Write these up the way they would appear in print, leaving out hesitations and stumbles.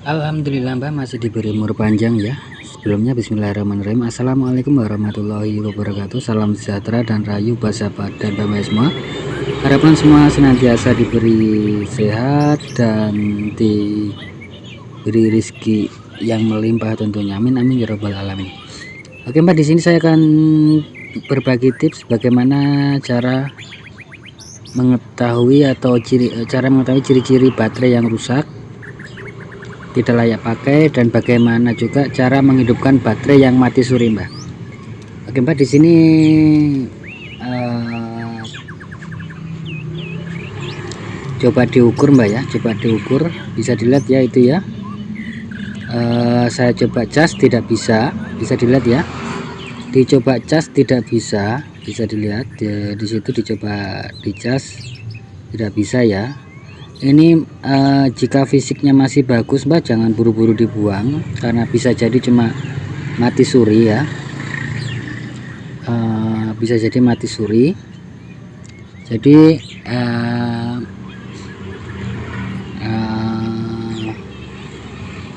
Alhamdulillah Mbak masih diberi umur panjang ya. Sebelumnya bismillahirrahmanirrahim. Assalamualaikum warahmatullahi wabarakatuh. Salam sejahtera dan rayu sahabat dan Bapak semua. Harapan semua senantiasa diberi sehat dan diberi rezeki yang melimpah tentunya. Amin amin ya robbal alamin. Oke Mbak, di sini saya akan berbagi tips bagaimana cara mengetahui ciri-ciri baterai yang rusak, tidak layak pakai, dan bagaimana juga cara menghidupkan baterai yang mati suri Mbak. Oke Mbak, di sini coba diukur Mbak ya, coba diukur, bisa dilihat ya itu ya. Saya coba cas tidak bisa dilihat ya. Dicoba cas tidak bisa dilihat di situ, dicoba dicas tidak bisa ya. Ini jika fisiknya masih bagus Mbak, jangan buru-buru dibuang karena bisa jadi cuma mati suri ya. Bisa jadi mati suri. Jadi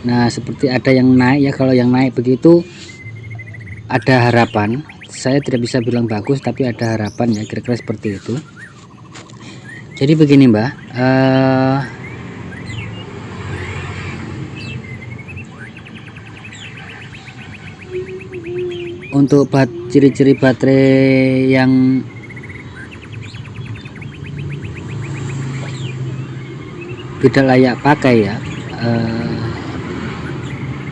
nah seperti ada yang naik ya. Kalau yang naik begitu ada harapan, saya tidak bisa bilang bagus tapi ada harapan ya, kira-kira seperti itu. Jadi begini Mbak, untuk ciri-ciri baterai yang tidak layak pakai ya,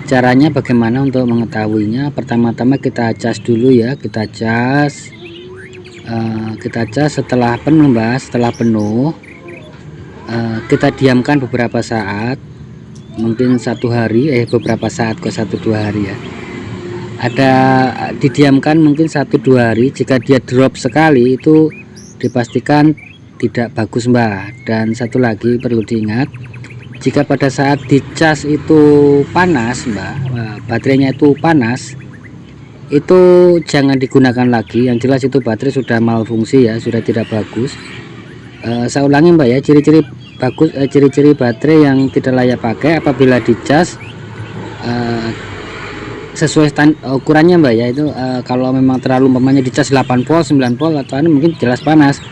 caranya bagaimana untuk mengetahuinya? Pertama-tama kita cas dulu ya, kita cas setelah penuh Mbak. Setelah penuh kita diamkan beberapa saat, mungkin beberapa saat kok, 1-2 hari ya. Didiamkan mungkin 1-2 hari. Jika dia drop sekali itu dipastikan tidak bagus Mbak. Dan satu lagi perlu diingat, jika pada saat dicas itu panas Mbak, baterainya itu panas, itu jangan digunakan lagi. Yang jelas itu baterai sudah malfungsi ya, sudah tidak bagus. Saya ulangi Mbak ya, ciri-ciri baterai yang tidak layak pakai apabila dicas sesuai ukurannya Mbak ya. Itu kalau memang terlalu umpamanya dicas 8 volt 9 volt atau mungkin jelas panas.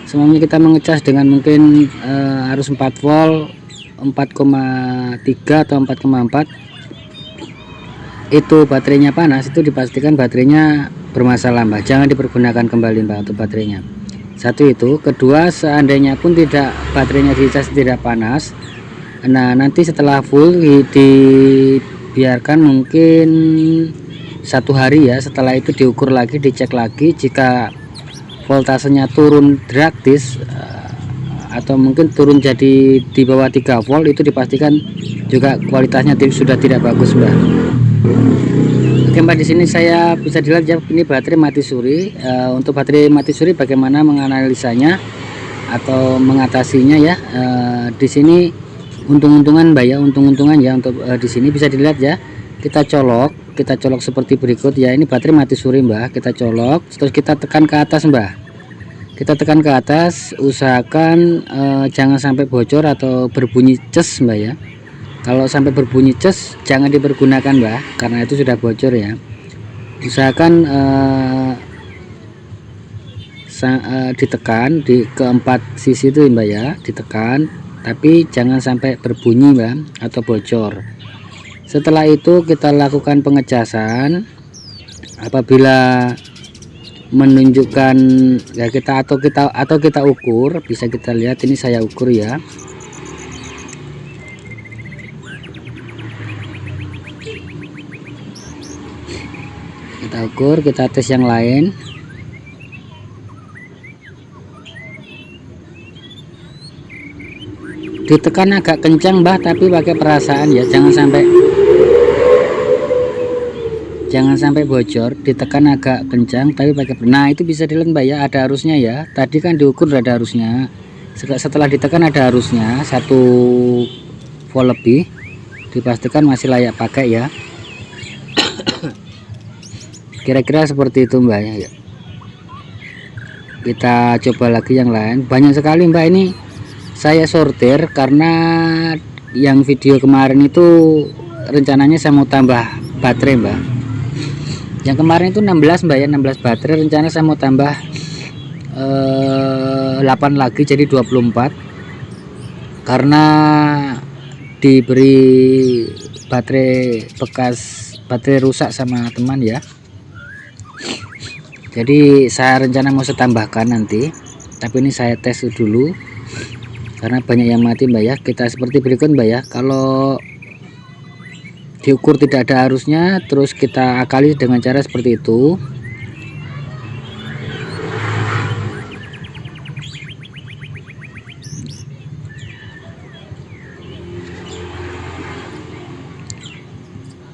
Semuanya kita mengecas dengan mungkin arus 4 volt 4,3 atau 4,4, itu baterainya panas, itu dipastikan baterainya bermasalah Mbak. Jangan dipergunakan kembali Mbak untuk baterainya. Satu itu. Kedua, seandainya pun baterainya dicas tidak panas, nah nanti setelah full dibiarkan mungkin 1 hari ya. Setelah itu diukur lagi, dicek lagi. Jika voltasenya turun drastis atau mungkin turun jadi di bawah 3 volt, itu dipastikan juga kualitasnya sudah tidak bagus Mbak. Oke Mbak, di sini saya bisa dilihat ya, ini baterai mati suri. Untuk baterai mati suri bagaimana menganalisanya atau mengatasinya ya, di sini untung-untungan Mbak ya, untung-untungan ya. Untuk di sini bisa dilihat ya, kita colok seperti berikut ya. Ini baterai mati suri Mbak, kita colok terus kita tekan ke atas Mbak. Kita tekan ke atas, usahakan jangan sampai bocor atau berbunyi ces Mbak ya. Kalau sampai berbunyi ces jangan dipergunakan Mbak, karena itu sudah bocor ya. Usahakan ditekan di keempat sisi itu Mbak ya, ditekan, tapi jangan sampai berbunyi Mbak atau bocor. Setelah itu kita lakukan pengecasan. Apabila menunjukkan ya, kita ukur, bisa kita lihat ini saya ukur ya. Kita ukur, kita tes yang lain. Ditekan agak kencang Mbak, tapi pakai perasaan ya, jangan sampai bocor. Ditekan agak kencang tapi pakai, nah itu bisa dilihat Mbak ya, ada arusnya ya. Tadi kan diukur ada arusnya, setelah ditekan ada arusnya 1 volt lebih, dipastikan masih layak pakai ya. Kira-kira seperti itu Mbak ya. Kita coba lagi yang lain, banyak sekali Mbak. Ini saya sortir karena yang video kemarin itu rencananya saya mau tambah baterai mbak. Yang kemarin itu 16 mbak ya, 16 baterai, rencana saya mau tambah 8 lagi jadi 24 karena diberi baterai bekas, baterai rusak sama teman ya. Jadi saya rencana mau saya tambahkan nanti, tapi ini saya tes dulu karena banyak yang mati mbak ya. Kita seperti berikut mbak ya, kalau diukur tidak ada arusnya, terus kita akali dengan cara seperti itu.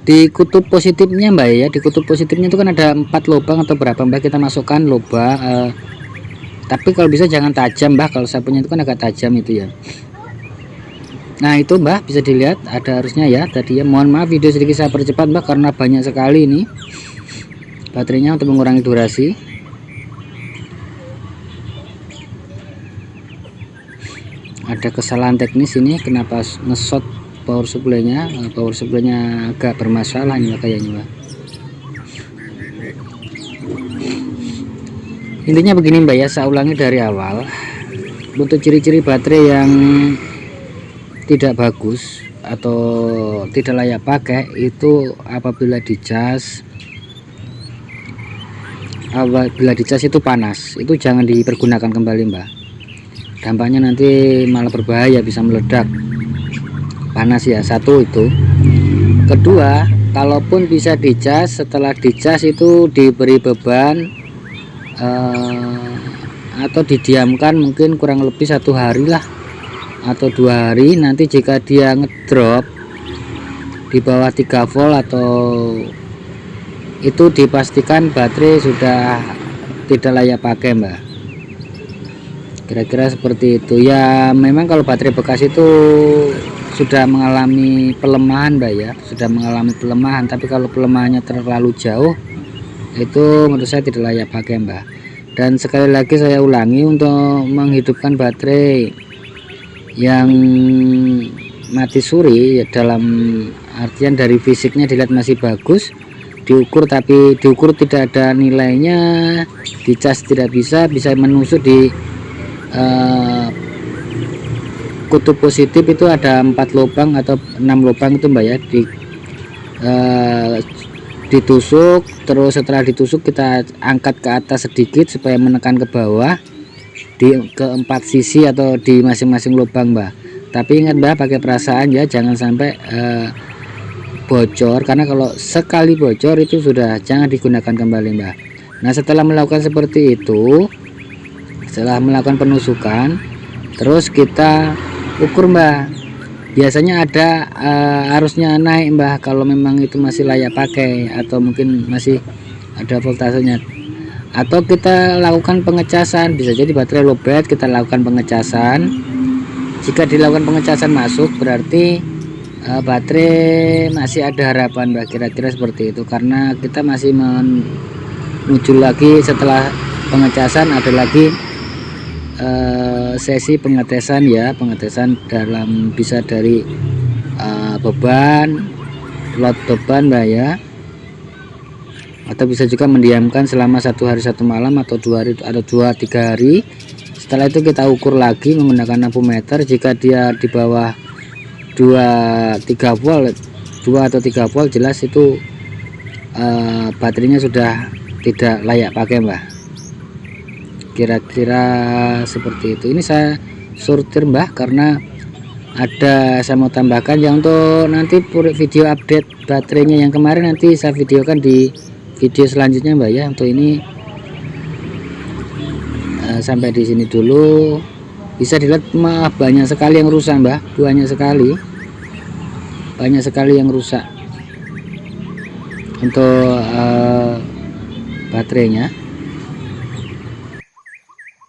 Di kutub positifnya mbak ya, di kutub positifnya itu kan ada 4 lubang atau berapa mbak, kita masukkan lubang tapi kalau bisa jangan tajam mbak, kalau saya punya itu kan agak tajam itu ya. Nah itu mbak, bisa dilihat ada arusnya ya tadi ya. Mohon maaf video sedikit saya percepat mbak karena banyak sekali ini baterainya untuk mengurangi durasi. Ada kesalahan teknis ini, kenapa nge-shot power supply-nya agak bermasalah ini kayaknya mbak. Intinya begini mbak ya, saya ulangi dari awal. Untuk ciri-ciri baterai yang tidak bagus atau tidak layak pakai itu apabila dicas itu panas, itu jangan dipergunakan kembali mbak. Dampaknya nanti malah berbahaya, bisa meledak panas ya. Satu itu. Kedua, kalaupun bisa dicas, setelah dicas itu diberi beban atau didiamkan mungkin kurang lebih 1 hari lah atau 2 hari. Nanti jika dia ngedrop di bawah 3 volt atau itu dipastikan baterai sudah tidak layak pakai mbak. Kira-kira seperti itu ya. Memang kalau baterai bekas itu sudah mengalami pelemahan mbak ya, sudah mengalami pelemahan, tapi kalau pelemahannya terlalu jauh itu menurut saya tidak layak pakai mbak. Dan sekali lagi saya ulangi, untuk menghidupkan baterai yang mati suri ya, dalam artian dari fisiknya dilihat masih bagus, diukur tapi diukur tidak ada nilainya, dicas tidak bisa menusuk di kutub positif itu ada 4 lubang atau 6 lubang itu mbak ya, ditusuk. Terus setelah ditusuk kita angkat ke atas sedikit supaya menekan ke bawah di keempat sisi atau di masing-masing lubang mbak. Tapi ingat mbak, pakai perasaan ya, jangan sampai bocor, karena kalau sekali bocor itu sudah jangan digunakan kembali mbak. Nah setelah melakukan seperti itu, setelah melakukan penusukan, terus kita ukur mbak. Biasanya ada arusnya naik mbak kalau memang itu masih layak pakai, atau mungkin masih ada voltasenya. Atau kita lakukan pengecasan, bisa jadi baterai lowbat, kita lakukan pengecasan. Jika dilakukan pengecasan masuk, berarti baterai masih ada harapan mbak, kira-kira seperti itu. Karena kita masih menuju lagi, setelah pengecasan ada lagi sesi pengetesan ya, pengetesan dalam bisa dari beban, load beban mbak ya, atau bisa juga mendiamkan selama 1 hari 1 malam atau 2 hari atau 2-3 hari. Setelah itu kita ukur lagi menggunakan ampumeter. Jika dia di bawah 2-3 volt, 2 atau 3 volt, jelas itu baterainya sudah tidak layak pakai mbak. Kira-kira seperti itu. Ini saya sortir mbak karena ada, saya mau tambahkan yang untuk nanti video update baterainya yang kemarin, nanti saya videokan di video selanjutnya mbak ya. Untuk ini sampai di sini dulu. Bisa dilihat maaf, banyak sekali yang rusak mbak, banyak sekali yang rusak untuk baterainya.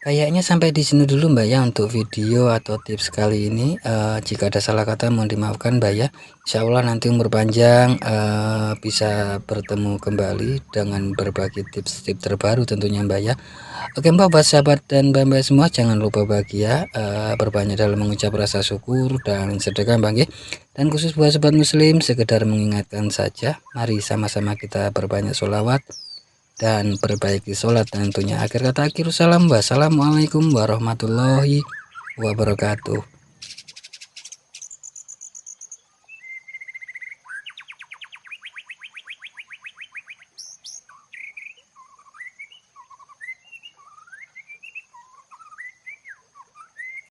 Kayaknya sampai di sini dulu Mbak ya untuk video atau tips kali ini. Jika ada salah kata mohon dimaafkan Mbak ya. Insya Allah nanti umur panjang, bisa bertemu kembali dengan berbagi tips-tips terbaru tentunya Mbak ya. Oke Mbak, buat sahabat dan Mbak-Mbak semua jangan lupa bahagia, berbanyak dalam mengucap rasa syukur dan sedekah Mbak ya. Dan khusus buat sobat muslim, sekedar mengingatkan saja, mari sama-sama kita berbanyak sholawat dan perbaiki sholat tentunya. Akhir kata akhir salam, wassalamualaikum warahmatullahi wabarakatuh.